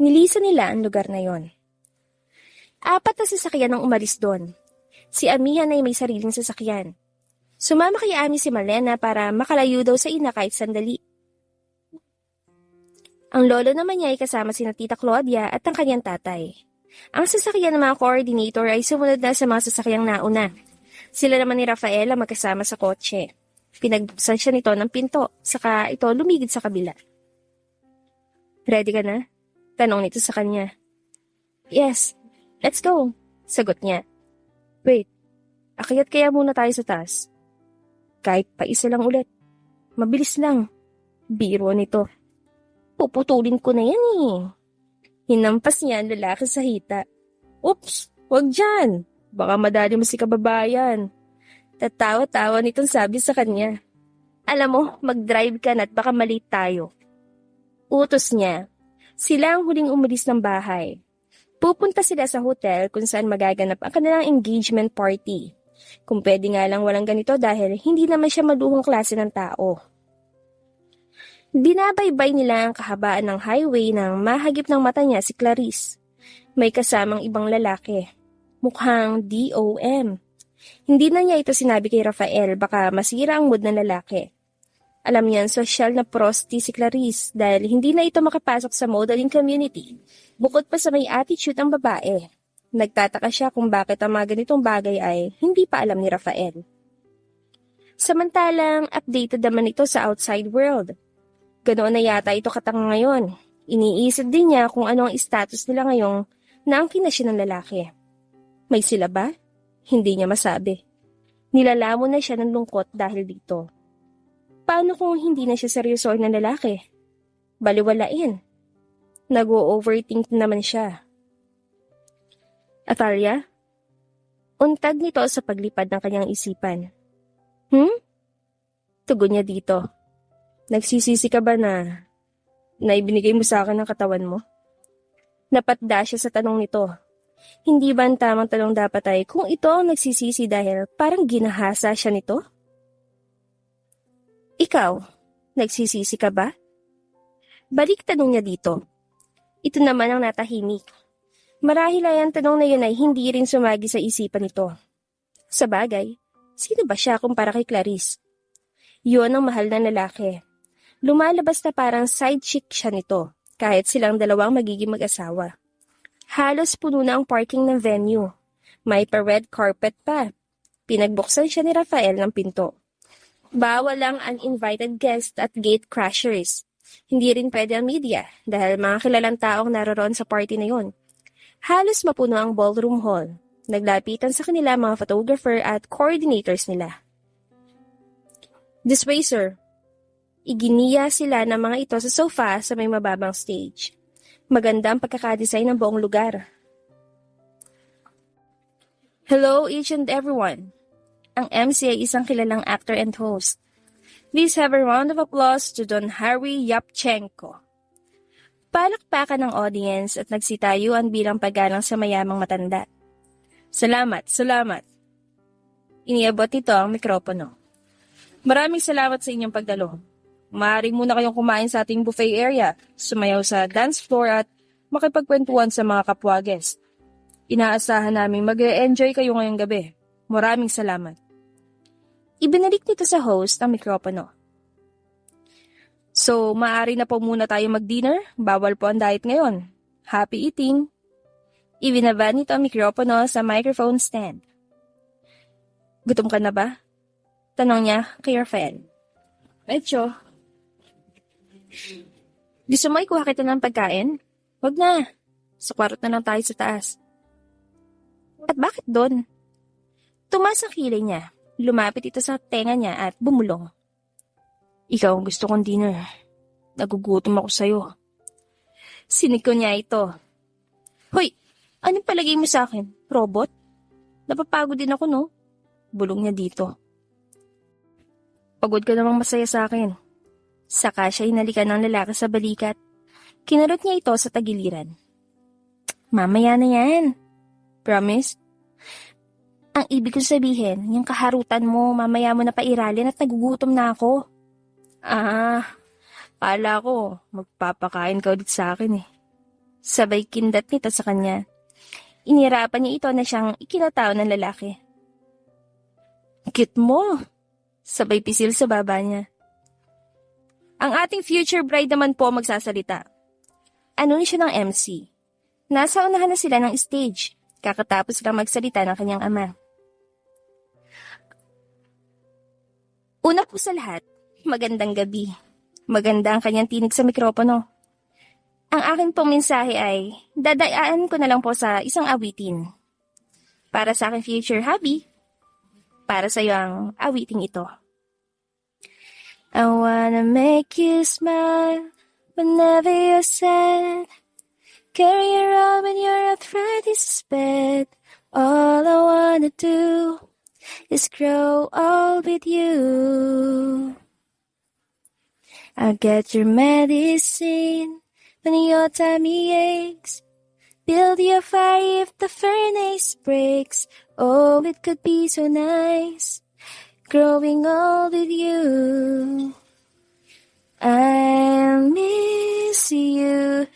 Nilisan nila ang lugar na yon. 4 na sasakyan ang umalis doon. Si Amihan ay may sariling sasakyan. Sumama kay Ami si Malena para makalayo daw sa ina kahit sandali. Ang lolo naman niya ay kasama sina Tita Claudia at ang kanyang tatay. Ang sasakyan ng mga coordinator ay sumunod na sa mga sasakyang nauna. Sila naman ni Rafaela magkasama sa kotse. Pinagbuksan siya nito ng pinto, saka ito lumigid sa kabila. "Ready ka na?" Tanong nito sa kanya. "Yes, let's go," sagot niya. "Wait, akyat kaya muna tayo sa taas? Kahit pa isa lang ulit. Mabilis lang." Biro nito. "Puputulin ko na yan eh." Hinampas niya ang lalaki sa hita. "Oops, wag dyan. Baka madali mo si kababayan." Tatawa-tawa nitong sabi sa kanya. "Alam mo, mag-drive ka na at baka malate tayo." Utos niya. Sila ang huling umalis ng bahay. Pupunta sila sa hotel kung saan magaganap ang kanilang engagement party. Kung pwede nga lang walang ganito dahil hindi naman siya maluhong klase ng tao. Binabaybay nila ang kahabaan ng highway nang mahagip ng mata niya si Clarice. May kasamang ibang lalaki. Mukhang DOM. Hindi na niya ito sinabi kay Rafael, baka masira ang mood ng lalaki. Alam niyan sosyal na prosti si Clarice dahil hindi na ito makapasok sa modeling community. Bukod pa sa may attitude ang babae. Nagtataka siya kung bakit ang mga ganitong bagay ay hindi pa alam ni Rafael. Samantalang updated naman ito sa outside world. Ganoon na yata ito katanga ngayon. Iniisip din niya kung ano ang status nila ngayong naangkin na siya ng lalaki. May sila ba? Hindi niya masabi. Nilalamon na siya ng lungkot dahil dito. Paano kung hindi na siya seryosoin ng lalaki? Baliwalain. Nag-o-overthink naman siya. "Atalia?" Untag nito sa paglipad ng kanyang isipan. Tugon niya dito. "Nagsisisi ka ba na ibinigay mo sa akin ang katawan mo?" Napatda siya sa tanong nito. Hindi ba ang tamang tanong dapat ay kung ito ang nagsisisi dahil parang ginahasa siya nito? "Ikaw, nagsisisi ka ba?" Balik tanong niya dito. Ito naman ang natahimik. Marahil ay ang tanong na yun ay hindi rin sumagi sa isipan nito. Sa bagay, sino ba siya kumpara kay Clarice? Yun ang mahal na lalaki. Lumalabas na parang side chick siya nito, kahit silang dalawang magiging mag-asawa. Halos puno na ang parking ng venue. May pa-red carpet pa. Pinagbuksan siya ni Rafael ng pinto. Bawal lang uninvited guests at gate crashers. Hindi rin pwede ang media dahil mga kilalang taong naroon sa party na yon. Halos mapuno ang ballroom hall. Naglapitan sa kanila mga photographer at coordinators nila. "This way, sir." Iginiya sila ng mga ito sa sofa sa may mababang stage. Maganda ang pagkakadesign ng buong lugar. "Hello each and everyone." Ang MC ay isang kilalang actor and host. Please have a round of applause to Don Harry Yapchenko. Palakpakan ng audience at nagsitayuan bilang paggalang sa mayamang matanda. Salamat. Iniabot nito ang mikropono. "Maraming salamat sa inyong pagdalo. Maaari muna kayong kumain sa ating buffet area, sumayaw sa dance floor at makipagkwentuhan sa mga kapwa guest. Inaasahan namin mag-e-enjoy kayo ngayong gabi. Maraming salamat." Ibinalik nito sa host ang mikropono. "So, maaari na po muna tayo mag-dinner? Bawal po ang diet ngayon. Happy eating." Ibinaba nito ang mikropono sa microphone stand. "Gutom ka na ba?" Tanong niya kay Rafael. "Medyo." "Gusto mo ikuha kita ng pagkain?" "Wag na. Sa kwarto na lang tayo sa taas." "At bakit doon?" Tumaas ang kilay niya. Lumapit ito sa tenga niya at bumulong. "Ikaw ang gusto kong dinner. Nagugutom ako sa'yo." Siniko niya ito. "Hoy, anong palagay mo sa akin? Robot? Napapagod din ako, no?" Bulong niya dito. "Pagod ka namang masaya sa akin." Saka siya inalikan ng lalaki sa balikat. Kinarot niya ito sa tagiliran. "Mamaya na yan. Promise?" Ang ibig kong sabihin, yung kaharutan mo, mamaya mo na pairalin at nagugutom na ako. Kala ko, magpapakain ka ulit sa akin eh." Sabay kindat nito sa kanya. Inirapan niya ito na siyang ikinatao ng lalaki. Cute mo! Sabay pisil sa baba niya. Ang ating future bride naman po magsasalita. Ano siya ng MC? Nasa unahan na sila ng stage. Kakatapos lang magsalita ng kanyang ama. Una po sa lahat, magandang gabi. Maganda ang kanyang tinig sa mikropono. Ang akin pong mensahe ay, dadayaan ko na lang po sa isang awitin. Para sa aking future hubby, para sa iyo ang awiting ito. I wanna make you smile whenever you're sad. Carry around when your arthritis is bad. All I wanna do is grow old with you. I'll get your medicine when your tummy aches. Build your fire if the furnace breaks. Oh, it could be so nice growing old with you. I'll miss you,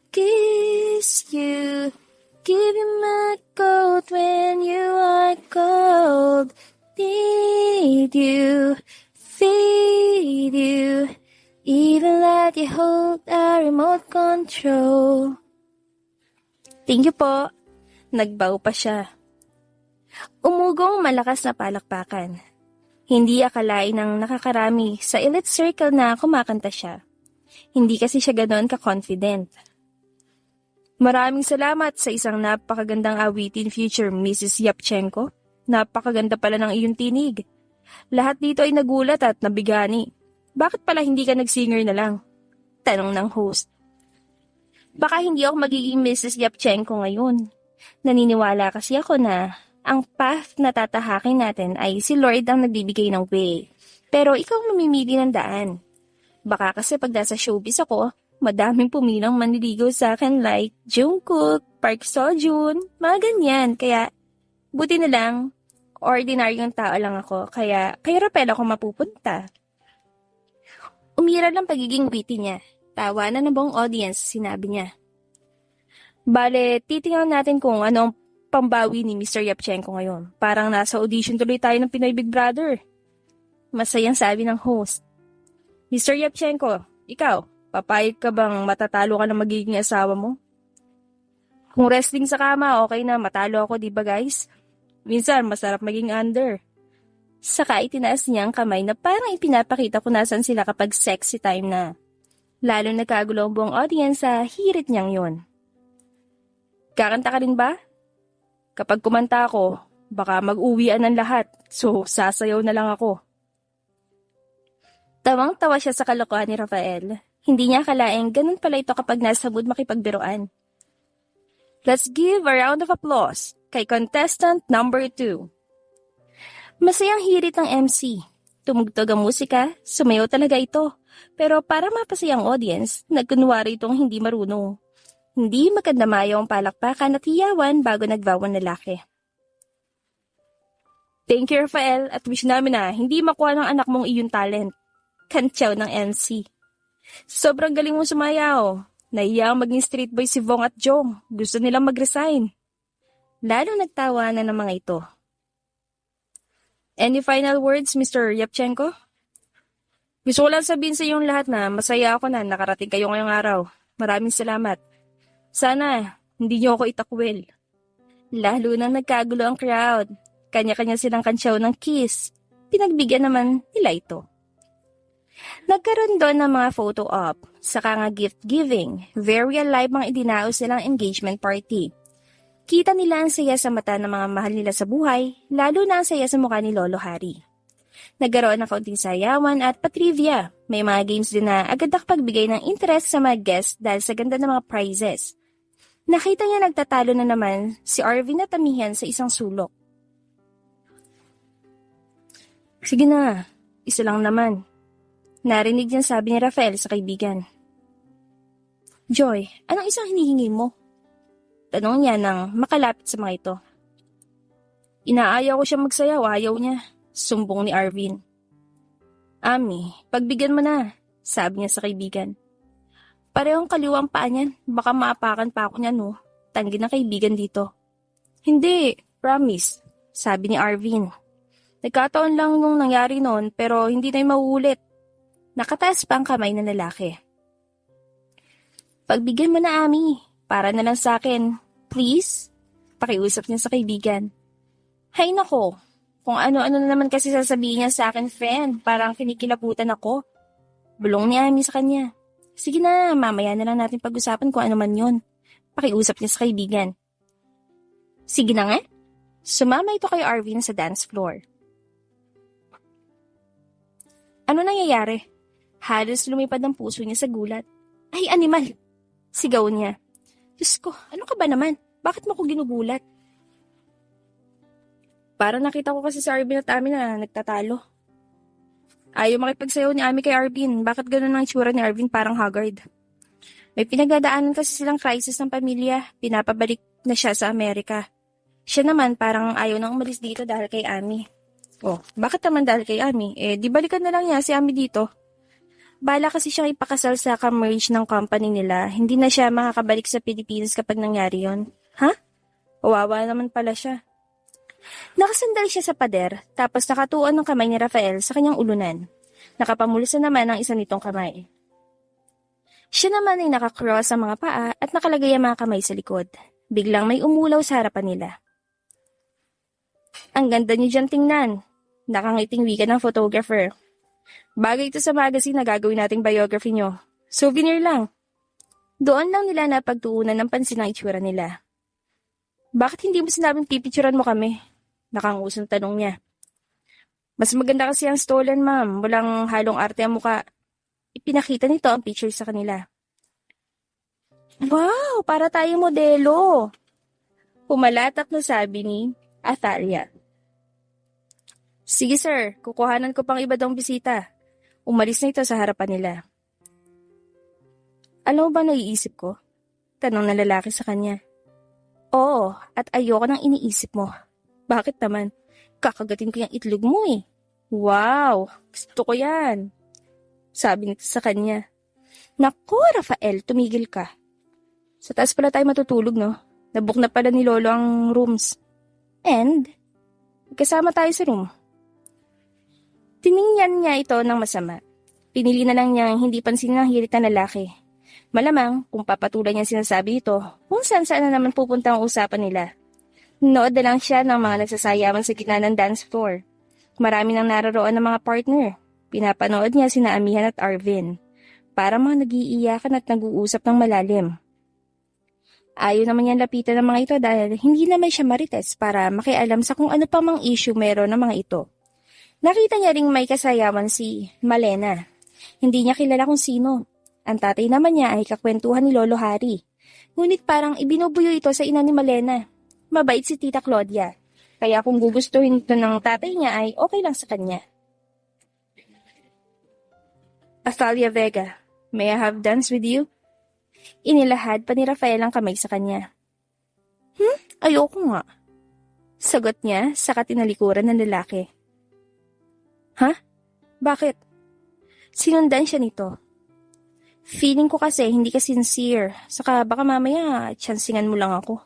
kiss you, give you my coat when you are cold. Need you, feed you, even let you hold a remote control. Thank you po. Nagbaw pa siya. Umugong malakas na palakpakan. Hindi akalain ng nakakarami sa elite circle na kumakanta siya. Hindi kasi siya ganoon ka-confident. Maraming salamat sa isang napakagandang awitin, future Mrs. Yapchenko. Napakaganda pala ng iyong tinig. Lahat dito ay nagulat at nabigani. Bakit pala hindi ka nag-singer na lang? Tanong ng host. Baka hindi ako magiging Mrs. Yapchenko ngayon. Naniniwala kasi ako na ang path na tatahakin natin ay si Lord ang nagbibigay ng way. Pero ikaw mamimili ng daan. Baka kasi pag nasa showbiz ako, madaming pumilang manliligaw sa akin like Jungkook, Park Seo-joon, mga ganyan. Kaya buti na lang, ordinaryong tao lang ako. Kaya kay Rapel ako mapupunta. Umiral ang pagiging witty niya. Tawanan ng buong audience, sinabi niya. Bale, titingnan natin kung anong pambawi ni Mr. Yapchenko ngayon. Parang nasa audition tuloy tayo ng Pinoy Big Brother. Masayang sabi ng host. Mr. Yapchenko, ikaw, papayag ka bang matatalo ka ng magiging asawa mo? Kung wrestling sa kama, okay na, matalo ako, di ba guys? Minsan, masarap maging under. Saka itinaas niya ang kamay na parang ipinapakita kung nasan sila kapag sexy time na. Lalo nagkagulo ang buong audience sa hirit niyang yon. Kakanta ka rin ba? Kapag kumanta ako, baka mag-uwian ng lahat, so sasayaw na lang ako. Tawang-tawa siya sa kalokohan ni Rafael. Hindi niya akalaing ganun pala ito kapag nasa mood makipagbiruan. Let's give a round of applause kay contestant number 2. Masayang hirit ng MC. Tumugtog ang musika, sumayaw talaga ito. Pero para mapasayang audience, nagkunwari itong hindi marunong. Hindi magandamayaw ang palakpakan at hiyawan bago nagvawang lalaki. Thank you, Rafael, at wish namin na hindi makuha ng anak mong iyong talent. Kantyaw ng MC. Sobrang galing mong sumayaw. Naiyang maging street boy si Vong at Jong. Gusto nilang mag-resign. Lalo nagtawanan ng mga ito. Any final words, Mr. Yapchenko? Gusto ko lang sabihin sa iyong lahat na masaya ako na nakarating kayo ngayong araw. Maraming salamat. Sana, hindi niyo ako itakwil. Lalo nang nagkagulo ang crowd. Kanya-kanya silang kantsaw ng kiss. Pinagbigyan naman nila ito. Nagkaroon doon ng mga photo op, saka nga gift giving. Very alive mga idinaos nilang engagement party. Kita nila ang saya sa mata ng mga mahal nila sa buhay, lalo na ang saya sa mukha ni Lolo Harry. Nagkaroon ng kaunting sayawan at patrivia. May mga games din na agad nakapagbigay ng interest sa mga guests dahil sa ganda ng mga prizes. Nakita niya nagtatalo na naman si Arvin at Amihan sa isang sulok. Sige na, isa lang naman. Narinig niya sabi ni Rafael sa kaibigan. Joy, anong isang hinihingi mo? Tanong niya nang makalapit sa mga ito. Inaayaw ko siya magsayaw, ayaw niya. Sumbong ni Arvin. Ami, pagbigyan mo na, sabi niya sa kaibigan. Parehong kaliwang paa niyan. Baka maapakan pa ako niyan, no? Tanggi ng kaibigan dito. Hindi, promise, sabi ni Arvin. Nagkataon lang nung nangyari noon pero hindi na yung mauulit. Nakataas pa ang kamay ng lalaki. Pagbigyan mo na, Ami. Para na lang sa akin. Please? Pakiusap niya sa kaibigan. Hay nako, kung ano-ano na naman kasi sasabihin niya sa akin, friend. Parang kinikilabutan ako. Bulong ni Ami sa kanya. Sige na, mamaya na lang natin pag-usapan kung ano man yun. Pakiusap niya sa kaibigan. Sige na nga. Sumama ito kay Arvin sa dance floor. Ano nangyayari? Halos lumipad ang puso niya sa gulat. Ay, animal! Sigaw niya. Diyos ko, ano ka ba naman? Bakit mo ko ginugulat? Parang nakita ko kasi sa Arvin at Ami na nagtatalo. Ayaw makipagsayaw ni Ami kay Arvin. Bakit ganun ang itsura ni Arvin parang haggard? May pinagdadaanan kasi silang crisis ng pamilya. Pinapabalik na siya sa Amerika. Siya naman parang ayaw nang umalis dito dahil kay Ami. Oh, bakit naman dahil kay Ami? Di balikan na lang niya si Ami dito. Bala kasi siyang ipakasal sa ka-merge ng company nila. Hindi na siya makakabalik sa Pilipinas kapag nangyari yon. Ha? Kawawa naman pala siya. Nakasandal siya sa pader, tapos nakatuon ng kamay ni Rafael sa kanyang ulunan. Nakapamulsa naman ang isa nitong kamay. Siya naman ay nakakross ang mga paa at nakalagay ang mga kamay sa likod. Biglang may umulaw sa harapan nila. Ang ganda niyo dyan tingnan. Nakangiting wika ng photographer. Bagay ito sa magazine na gagawin nating biography nyo. Souvenir lang. Doon lang nila napagtuunan ng pansin ang itsura nila. Bakit hindi mo sinabing pipicturan mo kami? Nakangusong tanong niya. Mas maganda kasi ang stolen, ma'am. Walang halong arte ang muka. Ipinakita nito ang picture sa kanila. Wow, para tayo modelo. Pumalatak na sabi ni Athalia. Sige sir, kukuhanan ko pang iba daw bisita. Umalis na ito sa harapan nila. Alam mo ba naiisip ko? Tanong ng lalaki sa kanya. Oo, at ayoko nang iniisip mo. Bakit naman? Kakagatin ko yung itlog mo eh. Wow, gusto ko yan. Sabi nito sa kanya. Naku, Rafael, tumigil ka. Sa taas pala tayo matutulog, no? Nabook na pala ni Lolo ang rooms. And, kasama tayo sa room. Tiningnan niya ito ng masama. Pinili na lang niya hindi pansinin ng hirit na lalaki. Malamang, kung papatulan niya sinasabi ito, kung saan na naman pupunta ang usapan nila. Nood na lang siya ng mga nagsasayaman sa gitna ng dance floor. Marami nang naroroon ng mga partner. Pinapanood niya sina Amihan at Arvin. Para mga nag-iiyakan at nag-uusap ng malalim. Ayaw naman niyang lapitan ng mga ito dahil hindi naman siya marites para makialam sa kung ano pa mang issue meron ng mga ito. Nakita niya ring may kasayawan si Malena. Hindi niya kilala kung sino. Ang tatay naman niya ay kakwentuhan ni Lolo Harry. Ngunit parang ibinubuyo ito sa ina ni Malena. Mabait si Tita Claudia. Kaya kung gugustuhin ito ng tatay niya ay okay lang sa kanya. Athalia Vega, may I have dance with you? Inilahad pa ni Rafael ang kamay sa kanya. Ayoko nga. Sagot niya sa katinalikuran ng lalaki. Ha? Bakit? Sinundan siya nito. Feeling ko kasi hindi ka sincere. Saka baka mamaya tsansingan mo lang ako.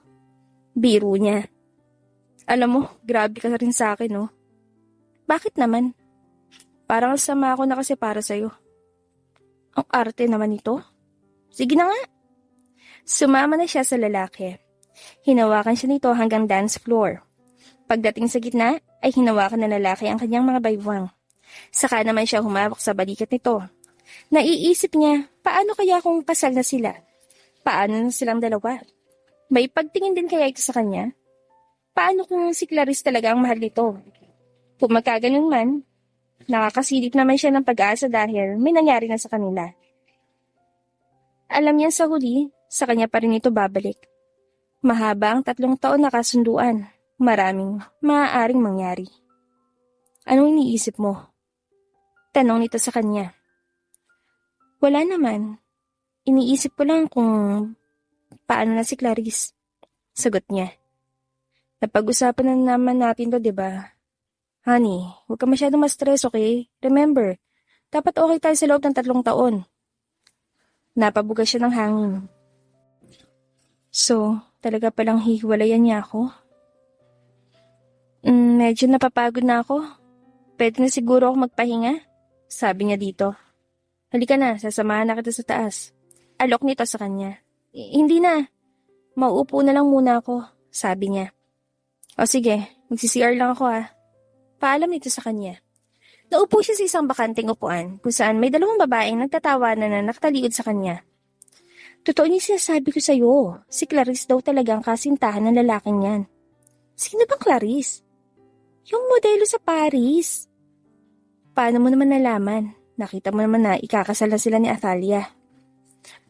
Biro niya. Alam mo, grabe ka rin sa akin, no? Bakit naman? Parang sama ako na kasi para sa'yo. Ang arte naman ito. Sige na nga. Sumama na siya sa lalaki. Hinawakan siya nito hanggang dance floor. Pagdating sa gitna, ay hinawakan ng lalaki ang kanyang mga baywang. Saka naman siya humawak sa balikat nito. Naiisip niya, paano kaya kung kasal na sila? Paano na silang dalawa? May pagtingin din kaya ito sa kanya? Paano kung si Clarice talaga ang mahal nito? Kung magkaganon man, nakakasilip naman siya ng pag-asa dahil may nangyari na sa kanila. Alam niya sa huli, sa kanya pa rin ito babalik. Mahaba ang 3 taon na kasunduan. Maraming maaaring mangyari. Anong iniisip mo? Tanong nito sa kanya. Wala naman. Iniisip ko lang kung paano na si Clarice. Sagot niya. Napag-usapan na naman natin to, diba? Honey, huwag ka masyadong ma-stress, okay? Remember, dapat okay tayo sa loob ng 3 taon. Napabuga siya ng hangin. So, talaga palang hihiwalayan niya ako? Medyo napapagod na ako. Pwede na siguro ako magpahinga? Sabi niya dito. Halika na, sasamahan na kita sa taas. Alok nito sa kanya. Hindi na. Mauupo na lang muna ako, sabi niya. O sige, magsi-CR lang ako Paalam nito sa kanya. Naupo siya sa isang bakanteng upuan kung saan may dalawang babaeng nagtatawanan na nakataliod sa kanya. Totoo niya sinasabi ko sa'yo. Si Clarice daw talaga ang kasintahan ng lalaking yan. Sino bang Clarice? Yung modelo sa Paris. Paano mo naman nalaman? Nakita mo naman na ikakasal na sila ni Athalia.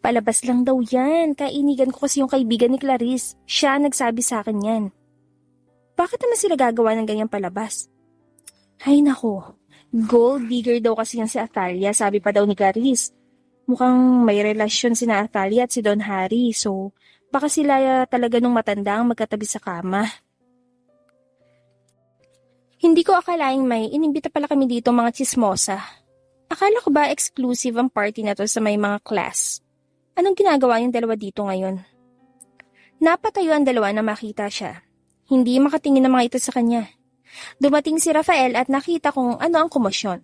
Palabas lang daw yan. Kainigan ko kasi yung kaibigan ni Clarice. Siya nagsabi sa akin yan. Bakit naman sila gagawa ng ganyang palabas? Ay nako, gold digger daw kasi yan si Athalia, sabi pa daw ni Clarice. Mukhang may relasyon sina Athalia at si Don Harry, so baka sila talaga nung matandang magkatabi sa kama. Hindi ko akalaing may inimbita pala kami dito mga chismosa. Akala ko ba exclusive ang party na to sa may mga class? Anong ginagawa yung dalawa dito ngayon? Napatayo ang dalawa na makita siya. Hindi makatingin ng mga ito sa kanya. Dumating si Rafael at nakita kung ano ang komosyon.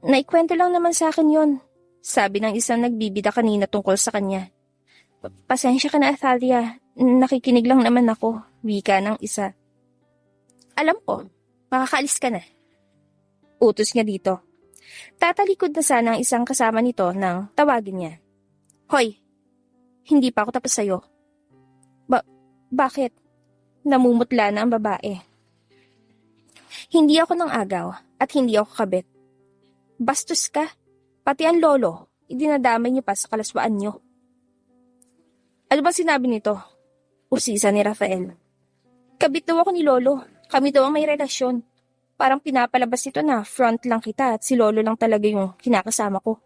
Naikwento lang naman sa akin yon, sabi ng isang nagbibida kanina tungkol sa kanya. Pasensya ka na, Athalia. Nakikinig lang naman ako, wika ng isa. Alam ko, makakaalis ka na. Utos niya dito. Tatalikod na sana ang isang kasama nito nang tawagin niya. Hoy, hindi pa ako tapos sa'yo. Bakit? Namumutla na ang babae. Hindi ako ng agaw at hindi ako kabit. Bastos ka, pati ang lolo, idinadamay niyo pa sa kalaswaan niyo. Ano ba sinabi nito? Usisa ni Rafael. Kabit daw ako ni lolo, kami daw ang may relasyon. Parang pinapalabas nito na front lang kita at si lolo lang talaga yung kinakasama ko.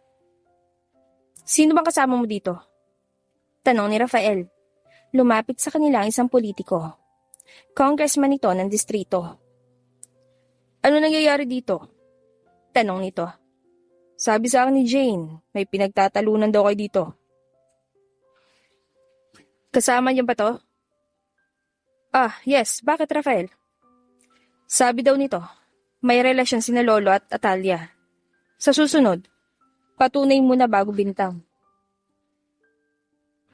Sino bang kasama mo dito? Tanong ni Rafael. Lumapit sa kanila ang isang politiko. Congressman ito ng distrito. Ano nangyayari dito? Tanong nito. Sabi sa akin ni Jane, may pinagtatalunan daw kayo dito. Kasama niyo ba to? Yes. Bakit, Rafael? Sabi daw nito, may relasyon sina Lolo at Athalia. Sa susunod, patunay muna bago bintang.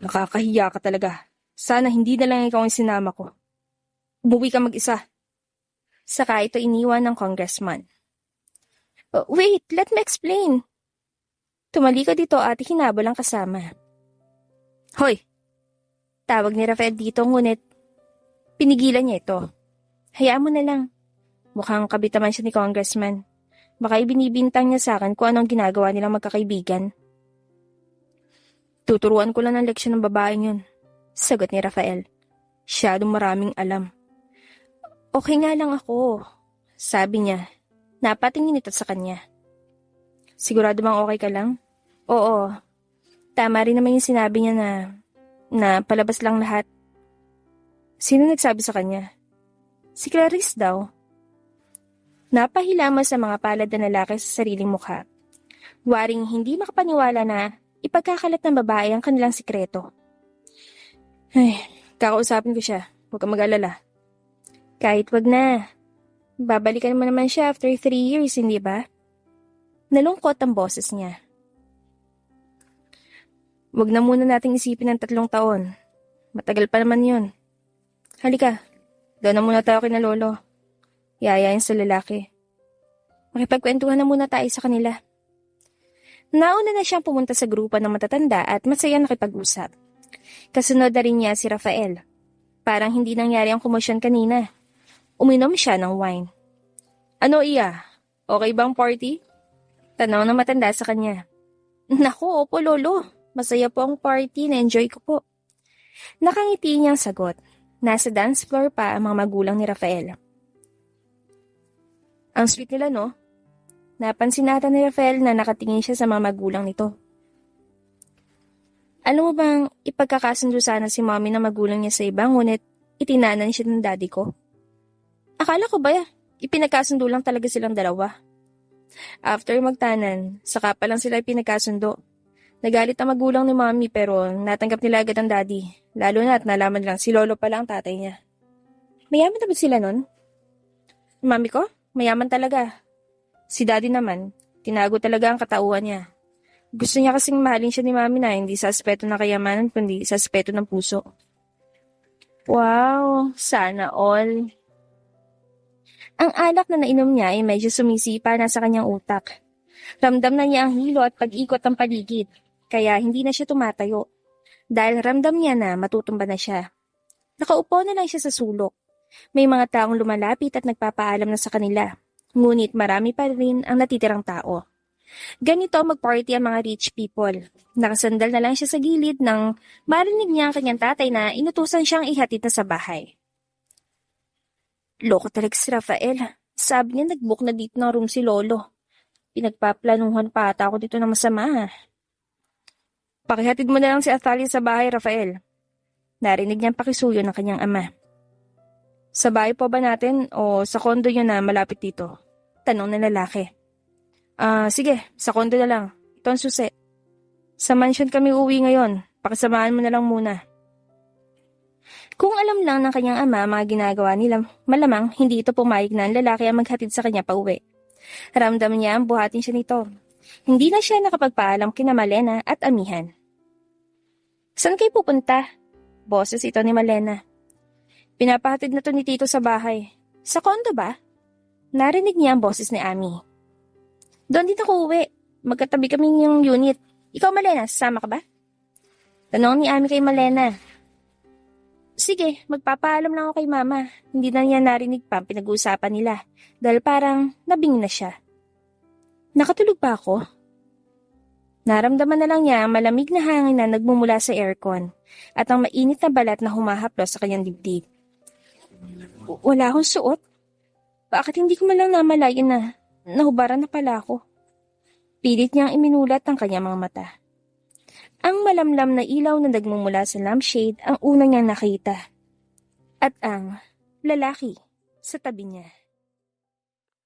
Nakakahiya ka talaga. Sana hindi na lang ikaw ang sinama ko. Umuwi ka mag-isa. Saka ito iniwan ng congressman. Wait, let me explain. Tumalikod dito at hinabol ang kasama. Hoy! Tawag ni Rafael dito ngunit pinigilan niya ito. Hayaan mo na lang. Mukhang kabit naman siya ni congressman. Baka ibinibintang niya sa akin kung anong ginagawa nilang magkakaibigan. Tuturuan ko lang ng leksyon ng babaeng yun. Sagot ni Rafael. Siyadong maraming alam. Okay nga lang ako, sabi niya. Napatingin ito sa kanya. Sigurado bang okay ka lang? Oo. Tama rin naman yung sinabi niya na palabas lang lahat. Sino nagsabi sa kanya? Si Clarice daw. Napahilama sa mga palad na lalaki sa sariling mukha. Waring hindi makapaniwala na ipagkakalat ng babae ang kanilang sikreto. Ay, kakausapin ko siya. Huwag kang mag-alala. Kahit wag na. Babalikan mo naman siya after 3 years, hindi ba? Nalungkot ang boses niya. Wag na muna nating isipin ng 3 taon. Matagal pa naman yun. Halika, doon na muna tayo kina Lolo. Yayain sa lalaki. Makipagkwentuhan na muna tayo sa kanila. Nauna na siyang pumunta sa grupo ng matatanda at masaya nakipag-usap. Kasunod na rin niya si Rafael. Parang hindi nangyari ang komosyon kanina. Uminom siya ng wine. Ano iya? Okay bang party? Tanong ng matanda sa kanya. Naku, opo lolo. Masaya po ang party, na-enjoy ko po. Nakangiti niyang sagot. Nasa dance floor pa ang mga magulang ni Rafael. Ang sweet nila, no? Napansin nata ni Rafael na nakatingin siya sa mga magulang nito. Alam mo bang ipagkakasundo sana si mommy na magulang niya sa iba, ngunit itinanan siya ng daddy ko? Akala ko ba ipinagkasundo lang talaga silang dalawa? After magtanan, saka pa lang sila ipinagkasundo. Nagalit ang magulang ni Mommy pero natanggap nila agad ang daddy. Lalo na at nalaman lang si Lolo pala ang tatay niya. Mayaman na ba sila nun? Mami ko, mayaman talaga. Si daddy naman, tinago talaga ang katauhan niya. Gusto niya kasing mahalin siya ni Mami na hindi sa aspeto ng kayamanan kundi sa aspeto ng puso. Wow, sana all. Ang alak na nainom niya ay medyo sumisipa na sa kanyang utak. Ramdam na niya ang hilo at pag-ikot ng paligid, kaya hindi na siya tumatayo. Dahil ramdam niya na matutumba na siya. Nakaupo na lang siya sa sulok. May mga taong lumalapit at nagpapaalam na sa kanila. Ngunit marami pa rin ang natitirang tao. Ganito mag-party ang mga rich people. Nakasandal na lang siya sa gilid nang marinig niya ang kanyang tatay na inutusan siyang ihatid na sa bahay. Loko talaga si Rafael. Sabi niya nag-book na dito ng room si Lolo. Pinagpaplanuhan pa ata ako dito na masama. Pakihatid mo na lang si Athalia sa bahay, Rafael. Narinig niyang pakisuyo ng kanyang ama. Sa bahay po ba natin o sa kondo niyo na malapit dito? Tanong ng lalaki. Sige, sa kondo na lang. Ito ang susi. Sa mansion kami uwi ngayon. Pakisamahan mo na lang muna. Kung alam lang ng kanyang ama mga ginagawa nila, malamang hindi ito pumayag na ang lalaki ang maghatid sa kanya pa uwi. Ramdam niya ang buhatin siya nito. Hindi na siya nakapagpaalam kina Malena at amihan. Saan kayo pupunta? Boses ito ni Malena. Pinapahatid na to ni Tito sa bahay. Sa kondo ba? Narinig niya ang boses ni Ami. Doon din ako uwi. Magkatabi kami yung unit. Ikaw, Malena, sasama ka ba? Tanong ni Ami kay Malena. Sige, magpapaalam lang ako kay Mama. Hindi na niya narinig pa ang pinag-uusapan nila. Dahil parang nabing na siya. Nakatulog pa ako? Naramdaman na lang niya ang malamig na hangin na nagmumula sa aircon at ang mainit na balat na humahaplos sa kanyang dibdib. Wala akong suot? Bakit hindi ko man lang namalayan na nahubaran na pala ako? Pilit niyang iminulat ang kanyang mga mata. Ang malamlam na ilaw na nagmumula sa lampshade ang unang niyang nakita. At ang lalaki sa tabi niya.